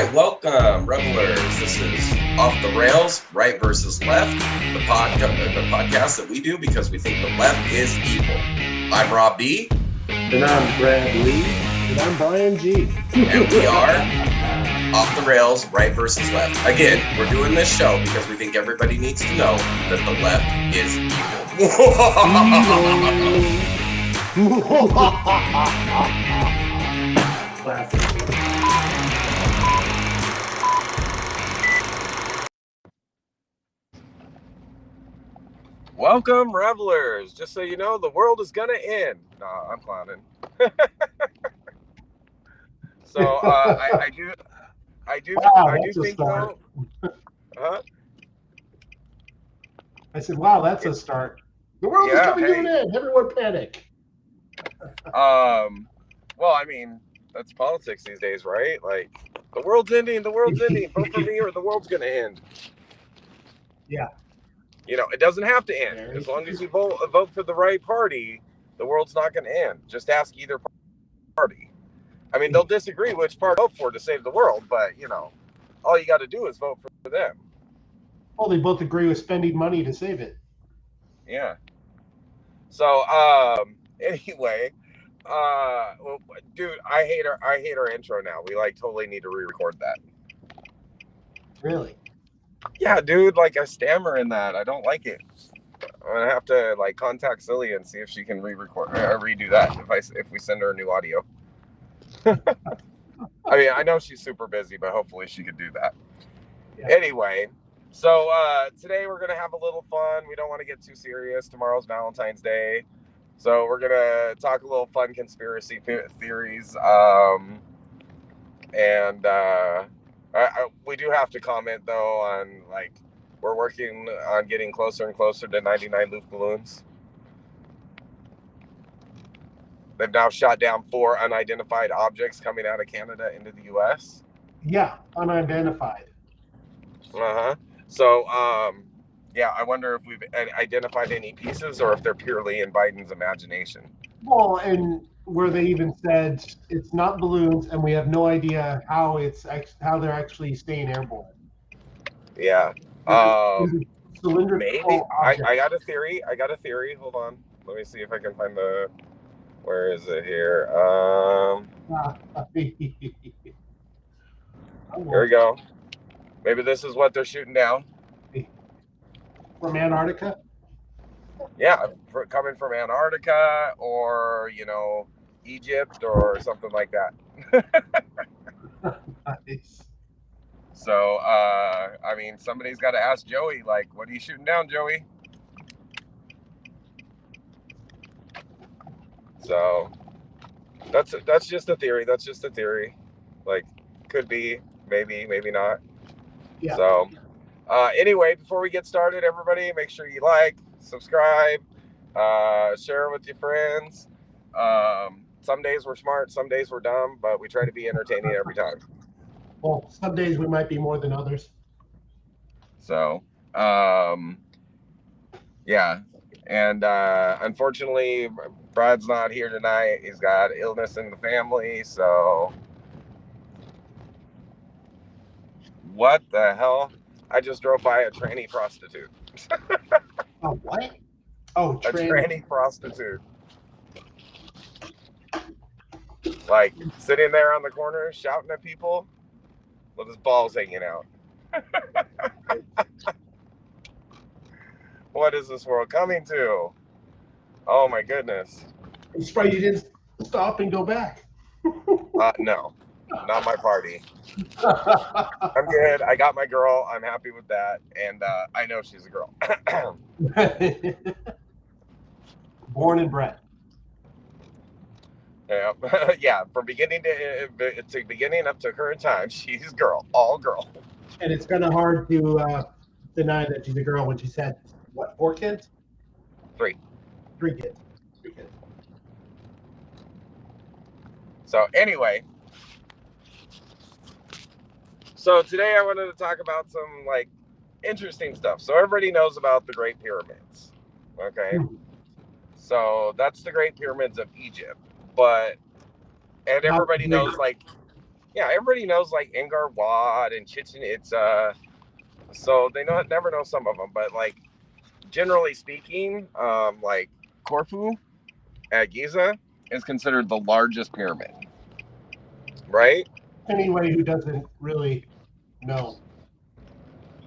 right, welcome, revelers. This is Off the Rails, Right versus Left, the podcast that we do because we think the left is evil. I'm Rob B. And I'm Brad Lee. And I'm Brian G. And we are Off the Rails, Right versus Left. Again, we're doing this show because we think everybody needs to know that the left is evil. Classic. Welcome, revelers. Just so you know, the world is gonna end. No, I'm clowning. So I do think though. Huh? I said, "Wow, that's a start." The world is coming to an end. Everyone panic. Well, I mean, that's politics these days, right? Like, the world's ending. The world's ending. Vote for me, or the world's gonna end. Yeah. You know, it doesn't have to end. As long as you vote for the right party, the world's not going to end. Just ask either party. I mean, they'll disagree which party to vote for to save the world, but, you know, all you got to do is vote for them. Well, they both agree with spending money to save it. Yeah. So, anyway, well, dude, I hate our intro now. We, totally need to re-record that. Really? Yeah, dude, I stammer in that. I don't like it. I'm gonna have to contact Celia and see if she can re-record or redo that if we send her a new audio. I mean, I know she's super busy, but hopefully she could do that. Yeah. Anyway, so today we're gonna have a little fun. We don't want to get too serious. Tomorrow's Valentine's Day, so we're gonna talk a little fun conspiracy theories. We do have to comment though on we're working on getting closer and closer to 99 Luft balloons. They've now shot down 4 unidentified objects coming out of Canada into the U.S. Yeah, unidentified. So, yeah, I wonder if we've identified any pieces or if they're purely in Biden's imagination. Well, and where they even said it's not balloons, and we have no idea how they're actually staying airborne. Yeah. Maybe I got a theory. Hold on. Let me see if I can find where is it here? Here we go. Maybe this is what they're shooting down. From Antarctica? Yeah, coming from Antarctica or, Egypt or something like that. Nice. So, I mean, somebody's got to ask Joey, what are you shooting down, Joey? So, that's just a theory. Could be, maybe not. Yeah. So, anyway, before we get started, everybody, make sure you subscribe, share with your friends. Some days we're smart, some days we're dumb, but we try to be entertaining every time. Well, some days we might be more than others. So, yeah. And unfortunately, Brad's not here tonight. He's got illness in the family, so... What the hell? I just drove by a tranny prostitute. Oh, what? Oh, a tranny prostitute. Sitting there on the corner shouting at people with his balls hanging out. What is this world coming to? Oh my goodness. I'm surprised you didn't stop and go back. No, not my party. I'm good. I got my girl. I'm happy with that. And I know she's a girl. Born and bred. Yeah, yeah. From beginning to beginning up to current time, she's girl, all girl. And it's kind of hard to deny that she's a girl when she said, what, 4 kids? 3. 3 kids. 3 kids. So anyway, so today I wanted to talk about some interesting stuff. So everybody knows about the Great Pyramids, okay? So that's the Great Pyramids of Egypt. And everybody knows Yeah, everybody knows like Angkor Wat and Chichen Itza, so they never know some of them. But like generally speaking, like Corfu at Giza is considered the largest pyramid, right? Anybody who doesn't really know.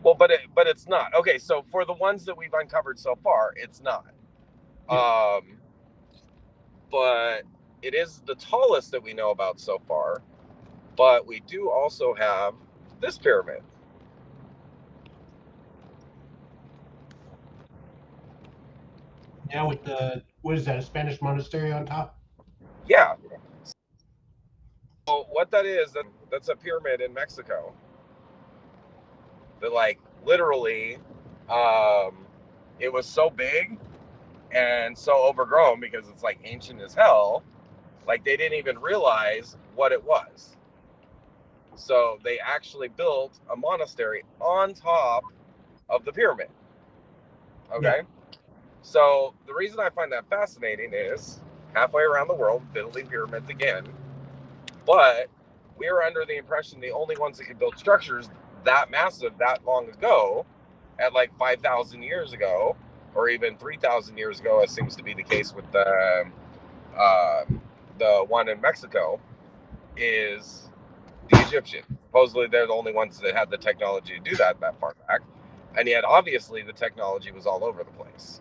Well, but it's not. Okay, so for the ones that we've uncovered so far, it's not. Yeah. But it is the tallest that we know about so far. But we do also have this pyramid. Yeah, with the, what is that, a Spanish monastery on top? Yeah. So what that is, that's a pyramid in Mexico. That like literally, it was so big and so overgrown because it's like ancient as hell. Like they didn't even realize what it was. So they actually built a monastery on top of the pyramid. Okay. Yeah. So the reason I find that fascinating is halfway around the world building pyramids again, but we were under the impression the only ones that could build structures that massive that long ago, at like 5,000 years ago, or even 3,000 years ago, as seems to be the case with the one in Mexico, is the Egyptians. Supposedly they're the only ones that had the technology to do that far back, and yet obviously the technology was all over the place.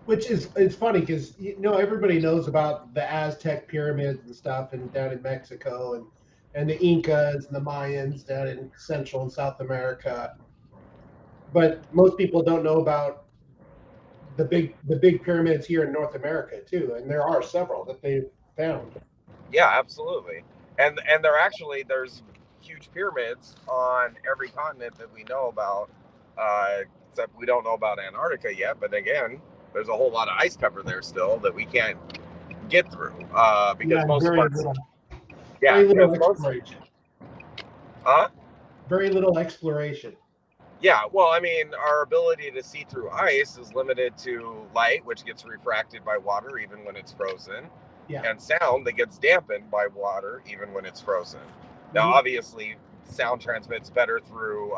Which is, it's funny because everybody knows about the Aztec pyramids and stuff, and down in Mexico, and the Incas and the Mayans down in Central and South America. But most people don't know about the big pyramids here in North America too, and there are several that they've found. Yeah, absolutely. And there's huge pyramids on every continent that we know about, except we don't know about Antarctica yet. But again, there's a whole lot of ice cover there still that we can't get through, because most very parts. little, Yeah, very little most. exploration. Huh? Very little exploration. Yeah, well, I mean, our ability to see through ice is limited to light, which gets refracted by water even when it's frozen, and sound that gets dampened by water even when it's frozen. Now, obviously, sound transmits better through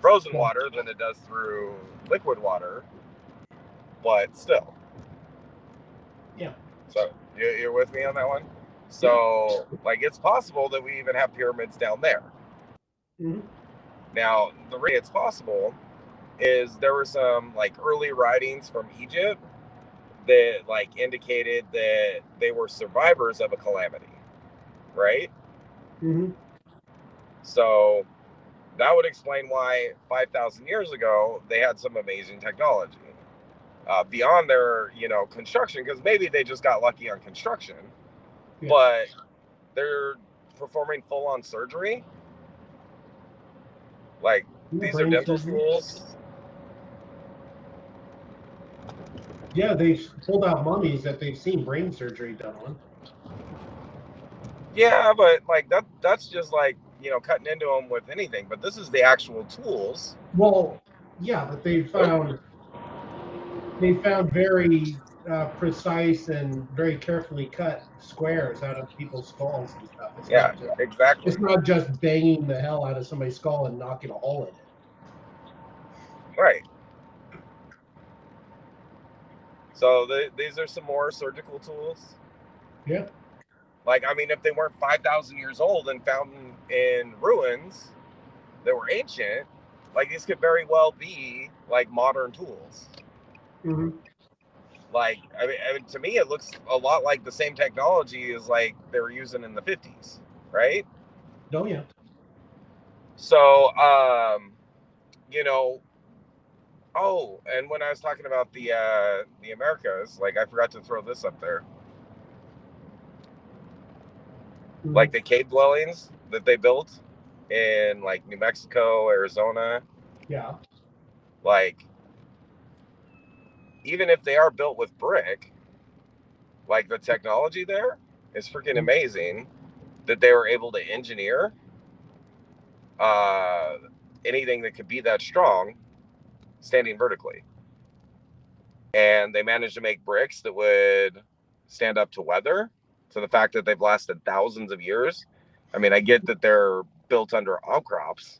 frozen water than it does through liquid water, but still. Yeah. So you're with me on that one? So, like, it's possible that we even have pyramids down there. Mm-hmm. Now, the reason it's possible is there were some like early writings from Egypt that like indicated that they were survivors of a calamity, right? Mm-hmm. So that would explain why 5,000 years ago they had some amazing technology beyond their construction, because maybe they just got lucky on construction, but they're performing full-on surgery. Like these are dental schools. Yeah, they've pulled out mummies that they've seen brain surgery done on. Yeah, but like that's just like, cutting into them with anything. But this is the actual tools. Well, yeah, but they found very precise and very carefully cut squares out of people's skulls and stuff. Exactly. It's not just banging the hell out of somebody's skull and knocking a hole in it. Right. So these are some more surgical tools. Yeah. Like, I mean, if they weren't 5,000 years old and found in ruins that were ancient, like these could very well be like modern tools. Mm-hmm. Like, I mean, to me, it looks a lot like the same technology as like they were using in the 50s, right? Oh yeah. So, oh, and when I was talking about the Americas, like I forgot to throw this up there. Mm-hmm. Like the cave dwellings that they built in like New Mexico, Arizona. Yeah. Like, even if they are built with brick, like the technology there is freaking amazing that they were able to engineer anything that could be that strong standing vertically. And they managed to make bricks that would stand up to weather, to the fact that they've lasted thousands of years I mean, I get that they're built under outcrops,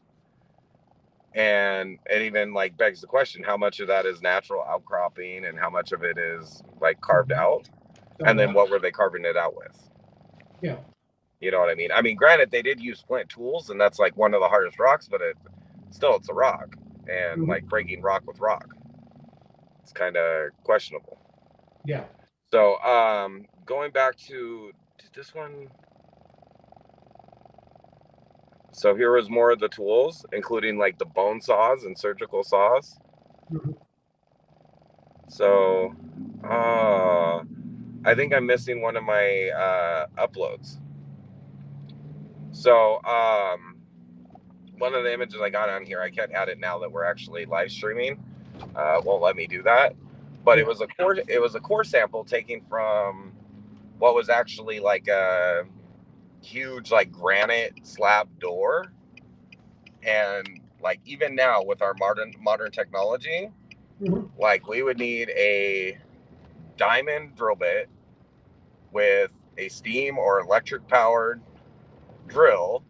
and it even like begs the question, how much of that is natural outcropping and how much of it is like carved out, and then what were they carving it out with? Yeah. You know what I mean? I mean, granted, they did use flint tools, and that's like one of the hardest rocks, but it's a rock, and like breaking rock with rock, it's kind of questionable. Yeah. So, going back to this one. So here was more of the tools, including like the bone saws and surgical saws. So, I think I'm missing one of my uploads. So, one of the images I got on here, I can't add it now that we're actually live streaming. Won't let me do that. But it was a core sample taken from what was actually like a huge like granite slab door. And like even now with our modern technology, like we would need a diamond drill bit with a steam or electric powered drill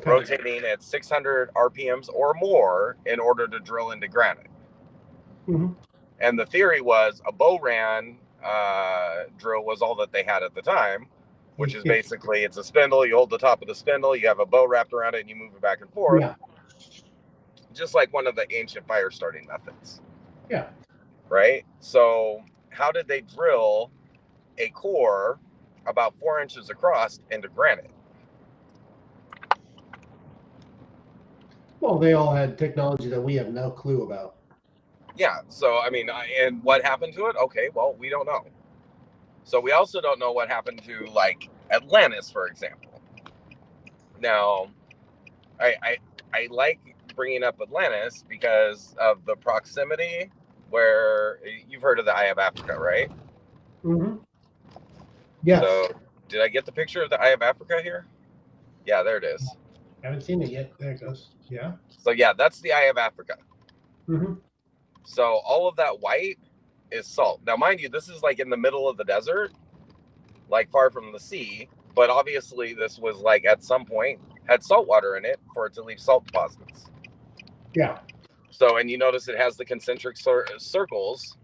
rotating at 600 RPMs or more in order to drill into granite. And the theory was a bow ran drill was all that they had at the time, which is basically it's a spindle. You hold the top of the spindle, you have a bow wrapped around it, and you move it back and forth. Yeah. Just like one of the ancient fire starting methods. Yeah. Right? So how did they drill a core about 4 inches across into granite? Well, they all had technology that we have no clue about. Yeah. So, I mean, and what happened to it? Okay, well, we don't know. So we also don't know what happened to like Atlantis, for example. Now, I like bringing up Atlantis because of the proximity where you've heard of the Eye of Africa, right? Yes. So did I get the picture of the Eye of Africa here? Yeah, there it is. Haven't seen it yet. There it goes. Yeah. So yeah, that's the Eye of Africa. So all of that white is salt. Now, mind you, this is like in the middle of the desert, like far from the sea. But obviously this was like at some point had salt water in it for it to leave salt deposits. Yeah. So, and you notice it has the concentric circles,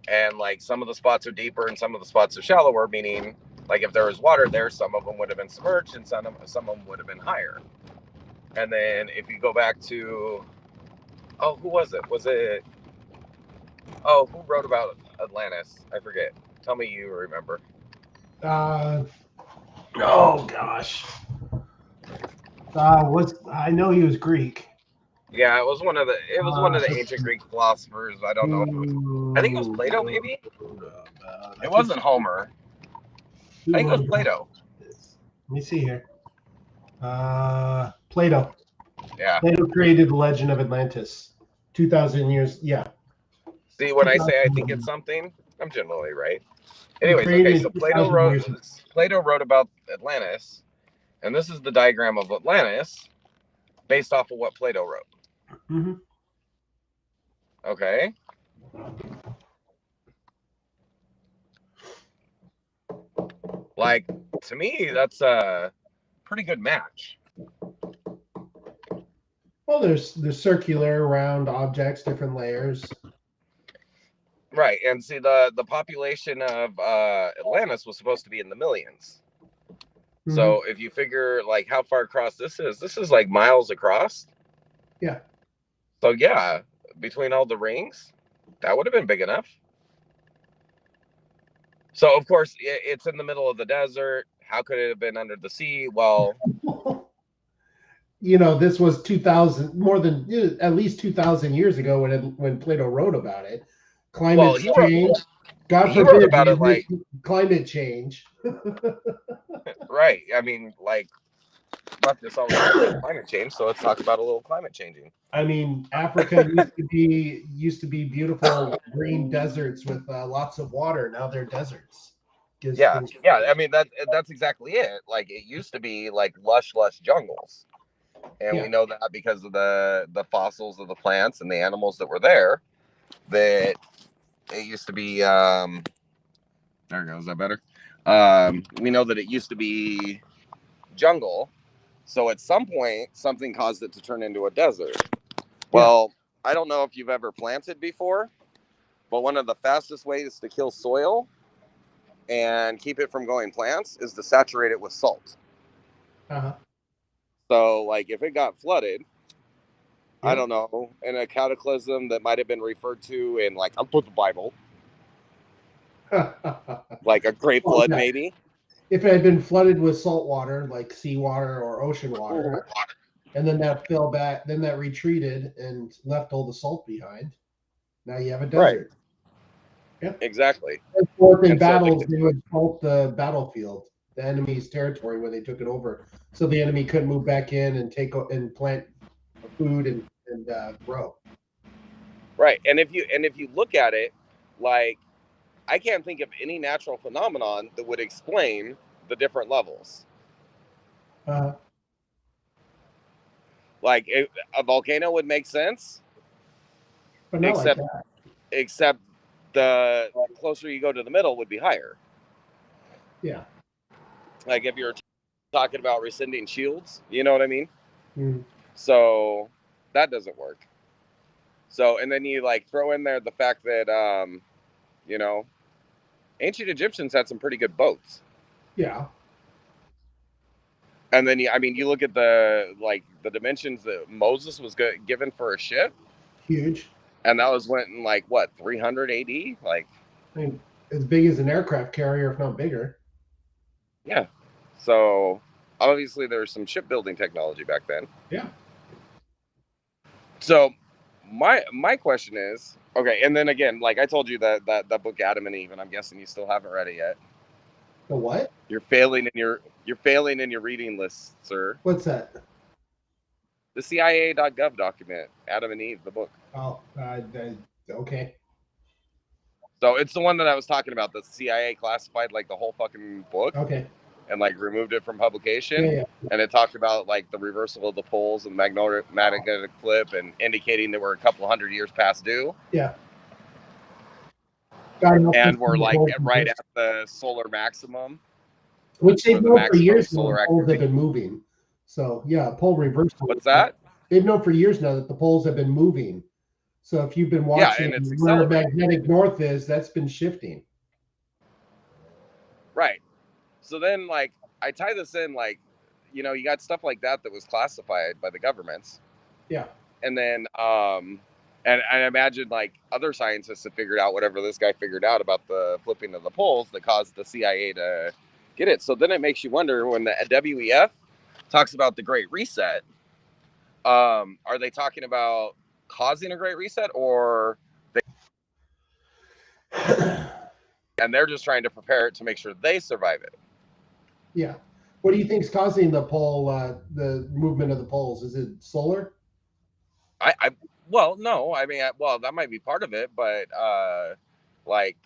and like some of the spots are deeper and some of the spots are shallower, meaning like if there was water there, some of them would have been submerged and some of them would have been higher. And then if you go back to, oh, who was it? Who wrote about Atlantis? I forget. Tell me you remember. Oh gosh. I know he was Greek. Yeah, it was one of the ancient Greek philosophers. I don't know. I think it was Plato, maybe. It wasn't Homer. I think it was Plato. Let me see here. Plato. Yeah. Plato created the legend of Atlantis. 2,000 years. Yeah. See, when I say I think it's something, I'm generally right. Anyways, okay, so Plato wrote about Atlantis, and this is the diagram of Atlantis based off of what Plato wrote. Okay. Like, to me, that's a pretty good match. Well, there's circular, round objects, different layers. Right, and see, the population of Atlantis was supposed to be in the millions. So if you figure like how far across this is like miles across. Yeah. So yeah, between all the rings, that would have been big enough. So of course it's in the middle of the desert. How could it have been under the sea? Well, you know, this was 2,000, more than at least 2,000 years ago when Plato wrote about it. Climate change. God forbid about it, like climate change. Right. I mean, like, not just always climate change. So let's talk about a little climate changing. I mean, Africa used to be beautiful green deserts with lots of water. Now they're deserts. Yeah. I mean that's exactly it. Like it used to be like lush jungles, and we know that because of the fossils of the plants and the animals that were there. That it used to be. There it goes. Is that better? We know that it used to be jungle, So at some point, something caused it to turn into a desert. Well, I don't know if you've ever planted before, but one of the fastest ways to kill soil and keep it from going plants is to saturate it with salt. Uh-huh. So, like, if it got flooded, I don't know, in a cataclysm that might have been referred to in, like, I'll put the Bible, like a great flood, maybe. If it had been flooded with salt water, like seawater or ocean water, and then that fell back, then that retreated and left all the salt behind, now you have a desert. Right. Exactly. In battles, they would salt the battlefield, the enemy's territory, when they took it over, so the enemy couldn't move back in and take and plant food and grow. Right, and if you look at it, like, I can't think of any natural phenomenon that would explain the different levels. Like, a volcano would make sense, but not except like that. Except the closer you go to the middle would be higher. Yeah. Like if you're talking about rescinding shields, you know what I mean? Mm. So that doesn't work. So, and then you like throw in there the fact that, you know, ancient Egyptians had some pretty good boats. Yeah. And then, you look at the dimensions that Moses was given for a ship. Huge. And that was went in like, what, 300 AD? Like, I mean, as big as an aircraft carrier, if not bigger. Yeah. So obviously there was some shipbuilding technology back then. Yeah. So my question is, okay, and then again, like I told you that book Adam and Eve, and I'm guessing you still haven't read it yet. The what? You're failing in your reading list, sir. What's that? The CIA.gov document, Adam and Eve, the book. Oh, okay. So it's the one that I was talking about. The CIA classified like the whole fucking book. Okay. And like removed it from publication. Yeah. And it talked about like the reversal of the poles and magnetic flip, and indicating that we're a couple hundred years past due. Yeah. And we're like right at the solar maximum. Which they've known for years now the poles have been moving. So yeah, pole reversal. What's that? They've known for years now that the poles have been moving. So if you've been watching where magnetic north is, that's been shifting. Right. So then like I tie this in, like, you know, you got stuff like that was classified by the governments. Yeah. And then and I imagine like other scientists have figured out whatever this guy figured out about the flipping of the poles that caused the CIA to get it. So then it makes you wonder, when the WEF talks about the Great Reset, are they talking about causing a Great Reset, or and they're just trying to prepare it to make sure they survive it? Yeah. What do you think is causing the pole, the movement of the poles? Is it solar? Well, no. I mean, well, that might be part of it, but like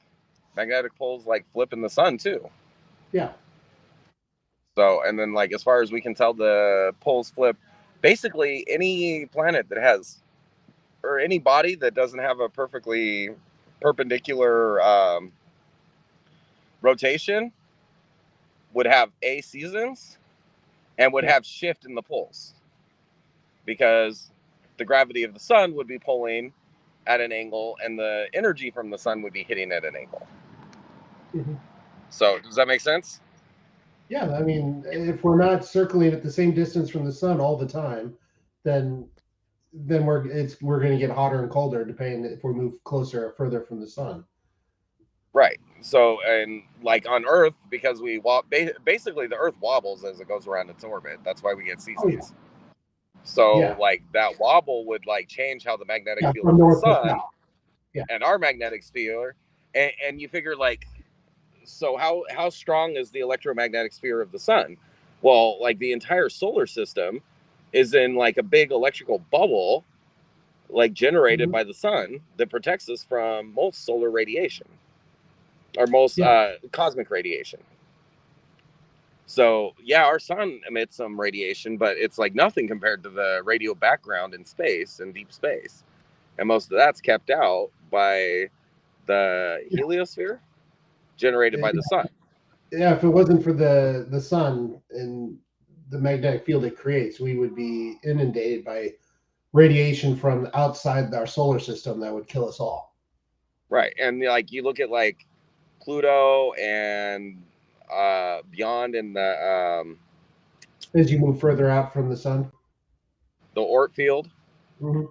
magnetic poles like flip in the sun too. Yeah. So, and then like as far as we can tell, the poles flip. Basically, any planet that has, or any body that doesn't have a perfectly perpendicular rotation would have seasons and would have shift in the poles, because the gravity of the sun would be pulling at an angle and the energy from the sun would be hitting at an angle. Mm-hmm. So does that make sense? Yeah, I mean, if we're not circling at the same distance from the sun all the time, then we're going to get hotter and colder depending if we move closer or further from the sun. Right. So, and like on Earth, because we basically the Earth wobbles as it goes around its orbit. That's why we get seasons. Oh, yeah. So like that wobble would like change how the magnetic field of the sun and our magnetic sphere, and you figure like, so how strong is the electromagnetic sphere of the sun? Well, like the entire solar system is in like a big electrical bubble, like generated by the sun, that protects us from most solar radiation, or most cosmic radiation. So yeah, our sun emits some radiation, but it's like nothing compared to the radio background in space and deep space. And most of that's kept out by the heliosphere generated by the sun. Yeah, if it wasn't for the sun and the magnetic field it creates, we would be inundated by radiation from outside our solar system that would kill us all. Right. And like you look at like Pluto and beyond in the As you move further out from the sun. the Oort field, Mm-hmm.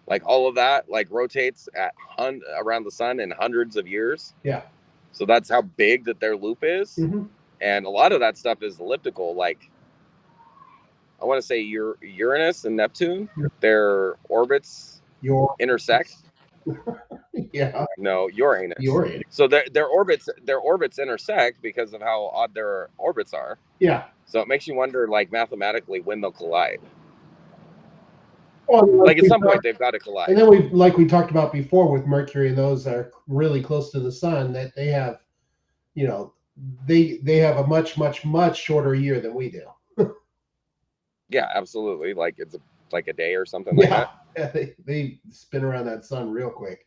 like all of that like rotates at around the sun in hundreds of years. Yeah. So that's how big that their loop is. Mm-hmm. And a lot of that stuff is elliptical. Like I want to say Uranus and Neptune, their orbits intersect. Yeah. No, Uranus. Uranus. So their orbits intersect because of how odd their orbits are. Yeah. So it makes you wonder, like mathematically, when they'll collide. Well, like at some point they've got to collide. And then we talked about before with Mercury and those that are really close to the sun, that they have, you know, they have a much shorter year than we do. Yeah, absolutely. Like it's like a day or something like that. Yeah, they spin around that sun real quick.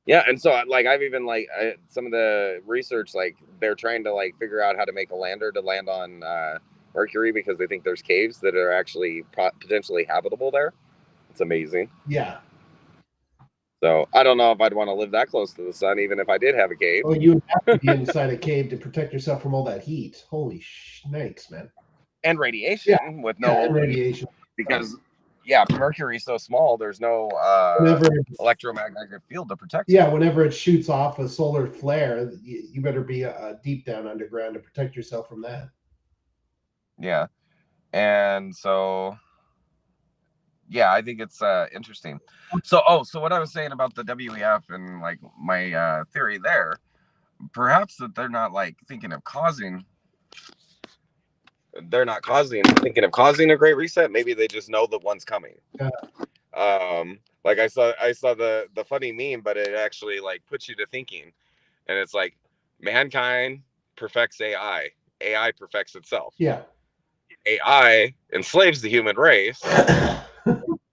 Yeah, and so like I've even like some of the research, like they're trying to like figure out how to make a lander to land on Mercury because they think there's caves that are actually potentially habitable there. It's amazing. Yeah. So I don't know if I'd want to live that close to the sun, even if I did have a cave. Well, you would have to be inside a cave to protect yourself from all that heat. Holy snakes, man. And radiation with no radiation. Because Mercury's so small, there's no electromagnetic field to protect you. Yeah, whenever it shoots off a solar flare, you better be deep down underground to protect yourself from that. Yeah. And so I think it's interesting. So what I was saying about the WEF and like my theory there, perhaps that they're not like thinking of causing a great reset. Maybe they just know that one's coming. Like I saw the funny meme, but it actually like puts you to thinking, and it's like mankind perfects AI perfects itself. Yeah. AI enslaves the human race,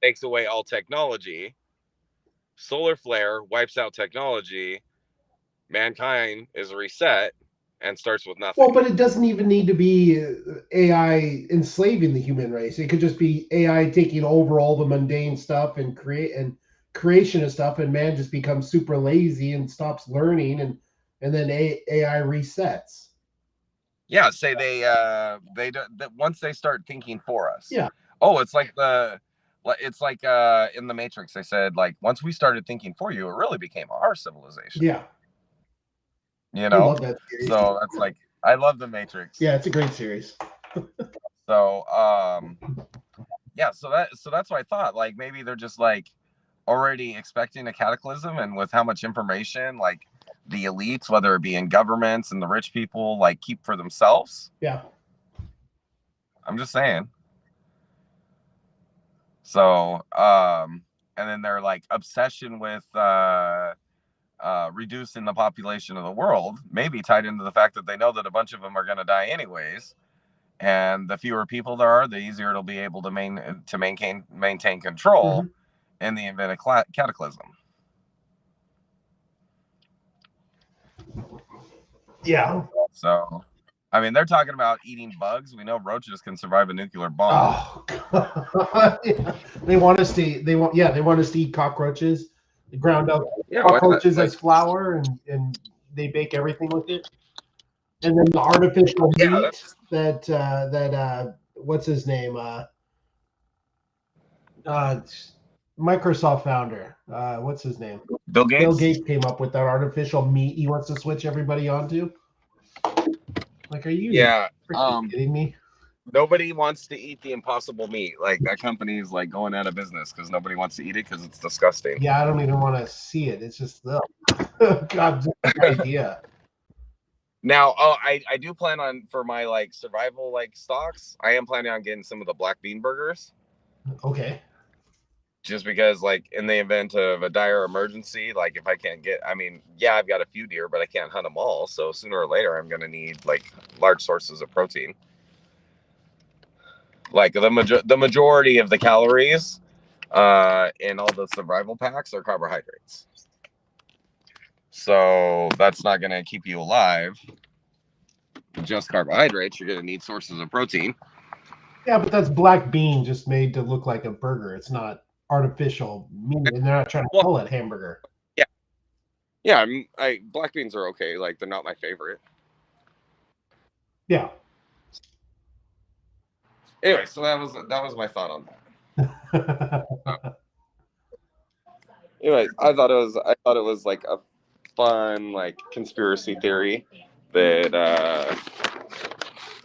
takes away all technology. Solar flare wipes out technology. Mankind is reset and starts with nothing. Well, but it doesn't even need to be AI enslaving the human race. It could just be AI taking over all the mundane stuff and creation of stuff, and man just becomes super lazy and stops learning, and then AI resets. Yeah, say they once they start thinking for us. Yeah. Oh, it's like in the Matrix. They said like once we started thinking for you, it really became our civilization. Yeah. You know. I love that series. So that's like I love the Matrix. Yeah, it's a great series. So so that's what I thought. Like maybe they're just like already expecting a cataclysm, and with how much information like the elites, whether it be in governments and the rich people, like keep for themselves. Yeah. I'm just saying. So, and then their like obsession with reducing the population of the world, maybe tied into the fact that they know that a bunch of them are going to die anyways, and the fewer people there are, the easier it'll be able to maintain control in the event of cataclysm. Yeah. So, I mean, they're talking about eating bugs. We know roaches can survive a nuclear bomb. Oh, God. Yeah. They want us to eat cockroaches, ground up cockroaches as flour, and they bake everything with it. And then the artificial meat that what's his name? Microsoft founder. What's his name? Bill Gates. Bill Gates came up with that artificial meat he wants to switch everybody onto. Like, are you kidding me? Nobody wants to eat the impossible meat. Like that company is like going out of business because nobody wants to eat it because it's disgusting. Yeah, I don't even want to see it. It's just God's idea. Now, I do plan on, for my like survival like stocks, I am planning on getting some of the black bean burgers. Okay. Just because, like, in the event of a dire emergency, like if I can't get, I mean, yeah, I've got a few deer, but I can't hunt them all. So sooner or later, I'm going to need like large sources of protein. Like the majority of the calories in all the survival packs are carbohydrates. So that's not going to keep you alive. just carbohydrates. You're going to need sources of protein. Yeah, but that's black bean just made to look like a burger. It's not artificial meat, and they're not trying to call it hamburger. Yeah, black beans are okay. Like, they're not my favorite. Yeah. Anyway, so that was my thought on that. Anyway, I thought it was like a fun like conspiracy theory that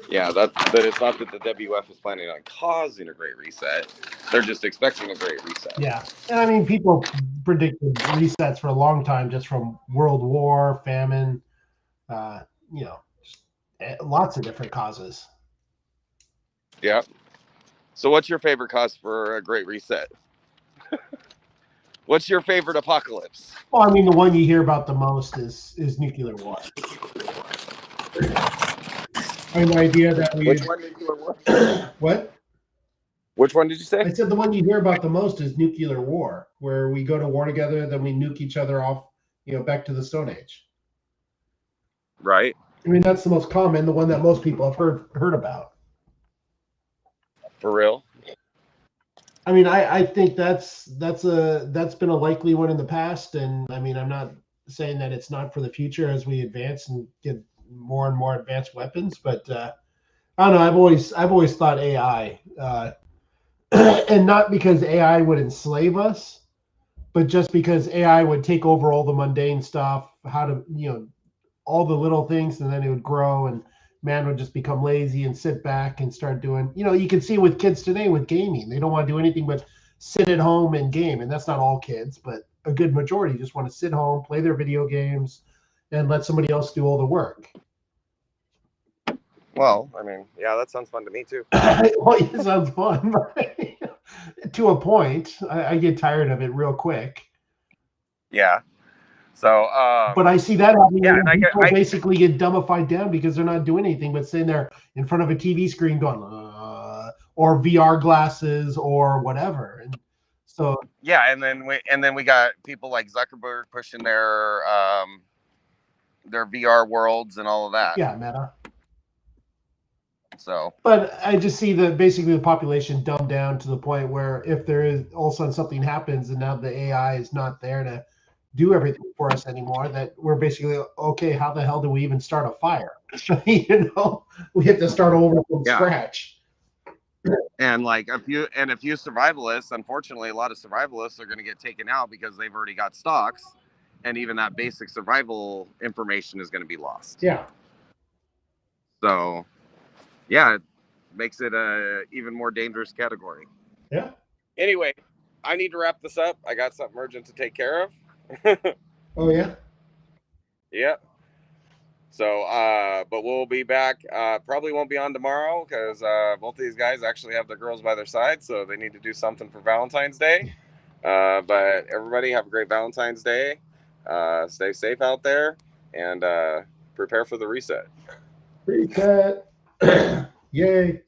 that it's not that the WF is planning on causing a great reset. They're just expecting a great reset. Yeah. And I mean, people predicted resets for a long time, just from World War, famine, lots of different causes. Yeah. So what's your favorite cause for a great reset? What's your favorite apocalypse? Well, I mean, the one you hear about the most is nuclear war. I have no idea that we. Which one nuclear war? What? Which one did you say? I said the one you hear about the most is nuclear war, where we go to war together, then we nuke each other off, back to the Stone Age. Right. I mean, that's the most common, the one that most people have heard about. For real? I mean, I think that's been a likely one in the past, and I mean, I'm not saying that it's not for the future as we advance and get more and more advanced weapons, but I don't know. I've always thought AI, and not because AI would enslave us, but just because AI would take over all the mundane stuff, how to all the little things, and then it would grow, and man would just become lazy and sit back and start doing, you can see with kids today with gaming, they don't want to do anything but sit at home and game. And that's not all kids, but a good majority just want to sit home, play their video games, and let somebody else do all the work. Well, I mean, yeah, that sounds fun to me too. Well, it sounds fun, but to a point. I get tired of it real quick. Yeah. So, but I see that happening. Yeah, people basically get dumbified down because they're not doing anything but sitting there in front of a TV screen going, or VR glasses or whatever. And so yeah, and then we got people like Zuckerberg pushing their VR worlds and all of that. Yeah, Meta. So, but I just see basically the population dumbed down to the point where if there is all of a sudden something happens and now the AI is not there to do everything for us anymore, that we're basically, okay, how the hell do we even start a fire? We have to start over from scratch. And like a few survivalists, unfortunately, a lot of survivalists are going to get taken out because they've already got stocks, and even that basic survival information is going to be lost. Yeah. So, yeah, it makes it a even more dangerous category. Yeah. Anyway, I need to wrap this up. I got something urgent to take care of. Oh yeah. Yeah. So, but we'll be back. Probably won't be on tomorrow because both of these guys actually have their girls by their side, so they need to do something for Valentine's Day. But everybody have a great Valentine's Day. Stay safe out there and prepare for the reset. Reset. Yay.